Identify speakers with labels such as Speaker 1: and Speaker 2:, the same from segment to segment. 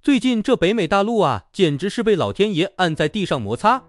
Speaker 1: 最近这北美大陆啊，简直是被老天爷按在地上摩擦。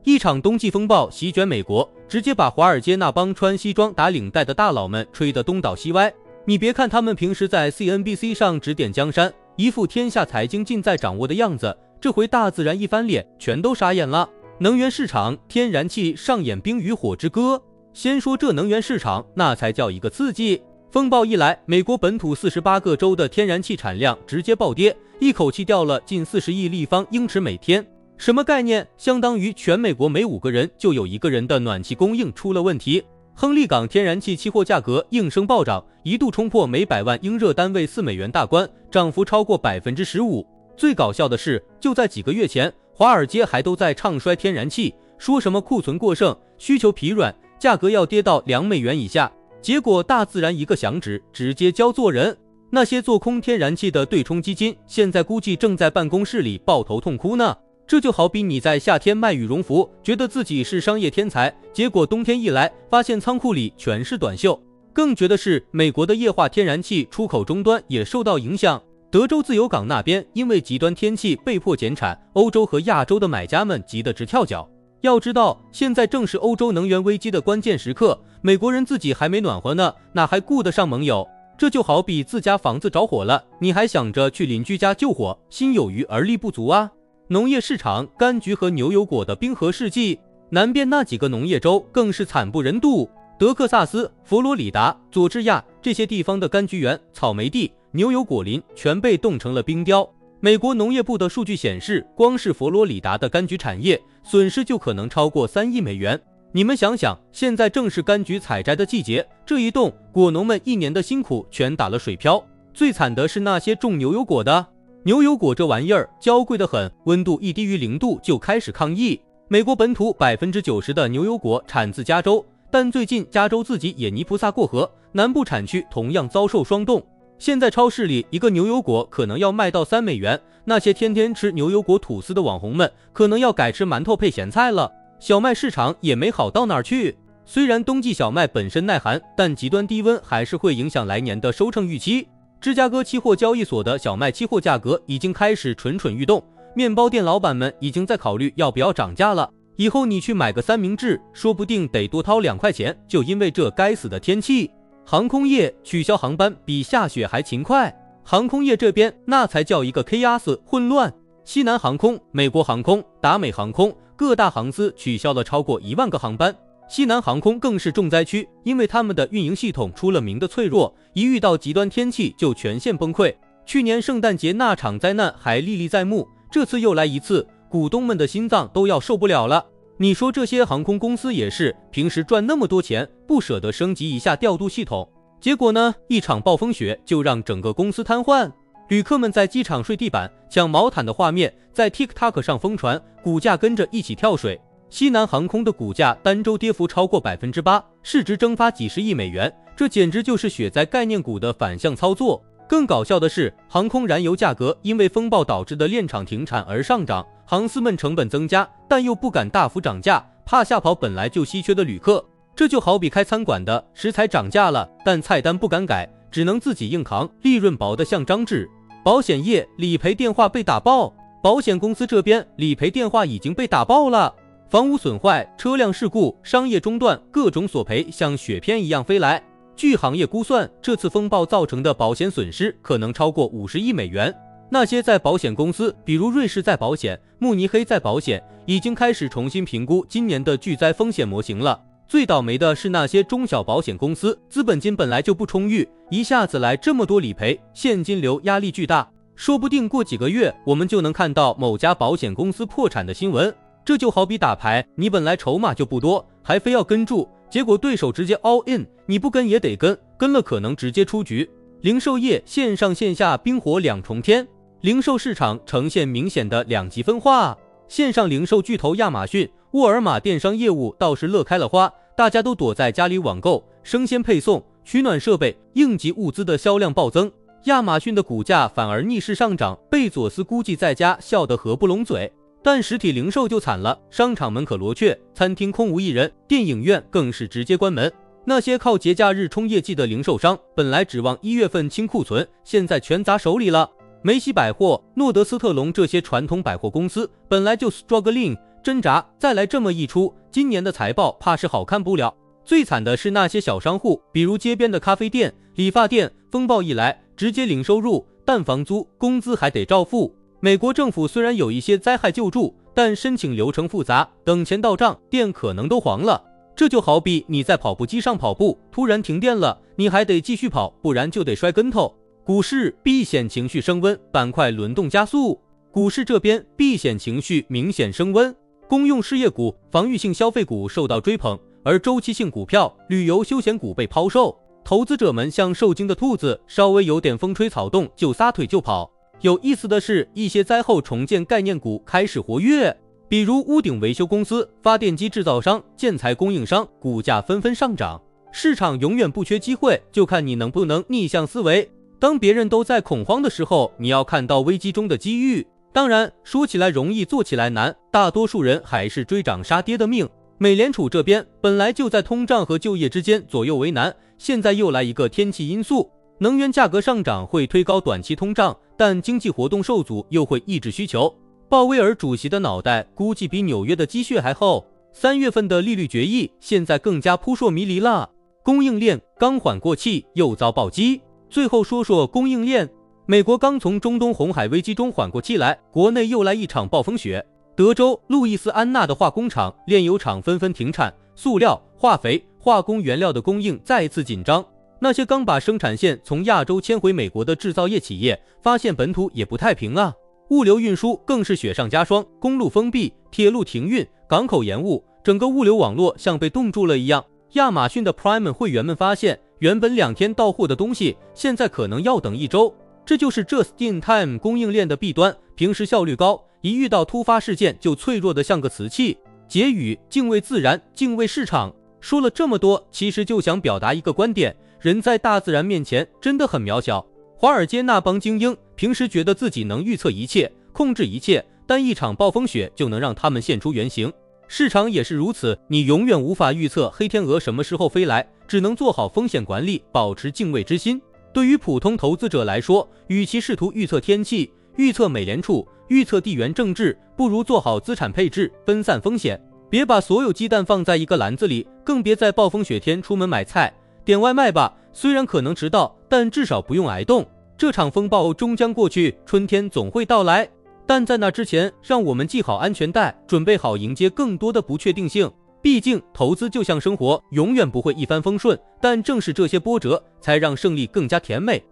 Speaker 1: 一场冬季风暴席卷美国，直接把华尔街那帮穿西装打领带的大佬们吹得东倒西歪。你别看他们平时在 CNBC 上指点江山，一副天下财经尽在掌握的样子，这回大自然一翻脸，全都傻眼了。能源市场，天然气上演冰与火之歌。先说这能源市场，那才叫一个刺激。风暴一来，美国本土48个州的天然气产量直接暴跌，一口气掉了近40亿立方英尺每天。什么概念？相当于全美国每5个人就有1个人的暖气供应出了问题。亨利港天然气期货价格应声暴涨，一度冲破每100万英热单位4美元大关，涨幅超过 15%。最搞笑的是，就在几个月前，华尔街还都在唱衰天然气，说什么库存过剩，需求疲软，价格要跌到2美元以下。结果大自然一个响指，直接教做人。那些做空天然气的对冲基金，现在估计正在办公室里抱头痛哭呢。这就好比你在夏天卖羽绒服，觉得自己是商业天才，结果冬天一来，发现仓库里全是短袖。更绝的是，美国的液化天然气出口终端也受到影响。德州自由港那边因为极端天气被迫减产，欧洲和亚洲的买家们急得直跳脚。要知道，现在正是欧洲能源危机的关键时刻，美国人自己还没暖和呢，哪还顾得上盟友？这就好比自家房子着火了，你还想着去邻居家救火，心有余而力不足啊。农业市场，柑橘和牛油果的冰河世纪，南边那几个农业州更是惨不忍睹。德克萨斯、佛罗里达、佐治亚这些地方的柑橘园、草莓地、牛油果林全被冻成了冰雕。美国农业部的数据显示，光是佛罗里达的柑橘产业损失就可能超过3亿美元。你们想想，现在正是柑橘采摘的季节，这一冻，果农们1年的辛苦全打了水漂。最惨的是那些种牛油果的，牛油果这玩意儿娇贵得很，温度一低于0度就开始抗议。美国本土 90% 的牛油果产自加州，但最近加州自己也泥菩萨过河，南部产区同样遭受霜冻。现在超市里一个牛油果可能要卖到3美元，那些天天吃牛油果吐司的网红们可能要改吃馒头配咸菜了。小麦市场也没好到哪儿去，虽然冬季小麦本身耐寒，但极端低温还是会影响来年的收成预期。芝加哥期货交易所的小麦期货价格已经开始蠢蠢欲动，面包店老板们已经在考虑要不要涨价了。以后你去买个三明治，说不定得多掏2块钱，就因为这该死的天气。航空业取消航班比下雪还勤快，航空业这边那才叫一个 chaos 混乱。西南航空、美国航空、达美航空各大航司取消了超过1万个航班。西南航空更是重灾区，因为他们的运营系统出了名的脆弱，一遇到极端天气就全线崩溃。去年圣诞节那场灾难还历历在目，这次又来一次，股东们的心脏都要受不了了。你说这些航空公司也是，平时赚那么多钱，不舍得升级一下调度系统，结果呢，一场暴风雪就让整个公司瘫痪。旅客们在机场睡地板、抢毛毯的画面在 TikTok 上疯传，股价跟着一起跳水。西南航空的股价单周跌幅超过 8%， 市值蒸发几十亿美元，这简直就是雪灾概念股的反向操作。更搞笑的是，航空燃油价格因为风暴导致的炼厂停产而上涨，航司们成本增加，但又不敢大幅涨价，怕吓跑本来就稀缺的旅客。这就好比开餐馆的，食材涨价了，但菜单不敢改，只能自己硬扛，利润薄得像张纸。保险业理赔电话被打爆，保险公司这边理赔电话已经被打爆了，房屋损坏、车辆事故、商业中断，各种索赔像雪片一样飞来。据行业估算，这次风暴造成的保险损失可能超过50亿美元。那些在保险公司，比如瑞士再保险、慕尼黑再保险，已经开始重新评估今年的巨灾风险模型了。最倒霉的是那些中小保险公司，资本金本来就不充裕，一下子来这么多理赔，现金流压力巨大，说不定过几个月我们就能看到某家保险公司破产的新闻。这就好比打牌，你本来筹码就不多，还非要跟住，结果对手直接 all in， 你不跟也得跟，跟了可能直接出局。零售业线上线下冰火两重天，零售市场呈现明显的2极分化。线上零售巨头亚马逊、沃尔玛电商业务倒是乐开了花，大家都躲在家里网购，生鲜配送、取暖设备、应急物资的销量暴增，亚马逊的股价反而逆势上涨，贝佐斯估计在家笑得合不拢嘴。但实体零售就惨了，商场门可罗雀，餐厅空无一人，电影院更是直接关门。那些靠节假日冲业绩的零售商，本来指望1月份清库存，现在全砸手里了。梅西百货、诺德斯特隆这些传统百货公司本来就 struggling 挣扎，再来这么一出，今年的财报怕是好看不了。最惨的是那些小商户，比如街边的咖啡店、理发店，风暴一来，直接零收入，但房租、工资还得照付。美国政府虽然有一些灾害救助，但申请流程复杂，等钱到账，店可能都黄了。这就好比你在跑步机上跑步，突然停电了，你还得继续跑，不然就得摔跟头。股市避险情绪升温，板块轮动加速。股市这边避险情绪明显升温，公用事业股、防御性消费股受到追捧，而周期性股票、旅游休闲股被抛售。投资者们像受惊的兔子，稍微有点风吹草动就撒腿就跑。有意思的是，一些灾后重建概念股开始活跃，比如屋顶维修公司、发电机制造商、建材供应商，股价纷纷上涨。市场永远不缺机会，就看你能不能逆向思维。当别人都在恐慌的时候，你要看到危机中的机遇。当然，说起来容易，做起来难，大多数人还是追涨杀跌的命。美联储这边本来就在通胀和就业之间左右为难，现在又来一个天气因素，能源价格上涨会推高短期通胀，但经济活动受阻又会抑制需求。鲍威尔主席的脑袋估计比纽约的积雪还厚。3月份的利率决议现在更加扑朔迷离了，供应链刚缓过气又遭暴击。最后说说供应链，美国刚从中东红海危机中缓过气来，国内又来一场暴风雪。德州路易斯安那的化工厂、炼油厂纷纷停产，塑料、化肥、化工原料的供应再次紧张。那些刚把生产线从亚洲迁回美国的制造业企业，发现本土也不太平啊。物流运输更是雪上加霜，公路封闭，铁路停运，港口延误，整个物流网络像被冻住了一样。亚马逊的 Prime 会员们发现，原本2天到货的东西，现在可能要等1周。这就是 Just-in-time 供应链的弊端，平时效率高，一遇到突发事件就脆弱得像个瓷器。结语：敬畏自然，敬畏市场。说了这么多，其实就想表达一个观点，人在大自然面前真的很渺小。华尔街那帮精英平时觉得自己能预测一切，控制一切，但一场暴风雪就能让他们现出原形。市场也是如此，你永远无法预测黑天鹅什么时候飞来，只能做好风险管理，保持敬畏之心。对于普通投资者来说，与其试图预测天气、预测美联储、预测地缘政治，不如做好资产配置，分散风险。别把所有鸡蛋放在一个篮子里，更别在暴风雪天出门买菜。点外卖吧，虽然可能迟到，但至少不用挨冻。这场风暴终将过去，春天总会到来。但在那之前，让我们系好安全带，准备好迎接更多的不确定性。毕竟，投资就像生活，永远不会一帆风顺，但正是这些波折，才让胜利更加甜美。